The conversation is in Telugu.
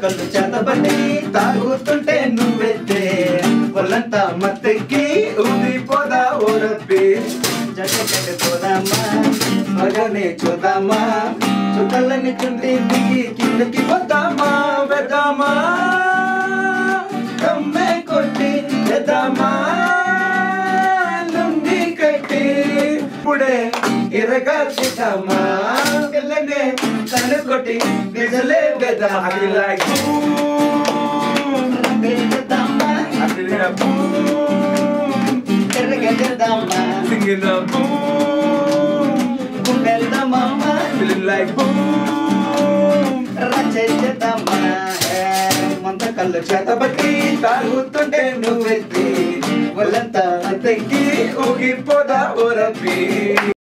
కళ్ళు చేతబట్టి తాగుతుంటే నువ్వెత్తే ఒళ్ళంతా మత్తెక్కి ఊగిపోదా ఓ రబ్బి జగ పోదామా మగనే చూద్దామా చుక్కలని చుంటి దిగి కిందకి వద్దామా వెద్దామా కమ్మే కొట్టి వెద్దామా లుంగి కట్టి ఇప్పుడే ఇరగా చూద్దామా పిల్లనే కన్ను కొట్టి గజలే గదా అది like singing a boom, kumela mama, feeling like boom, racheche dama, manta kallu chetabatti, tagutunte nuvetti, vallanta atenki, ugipoda o rabbi.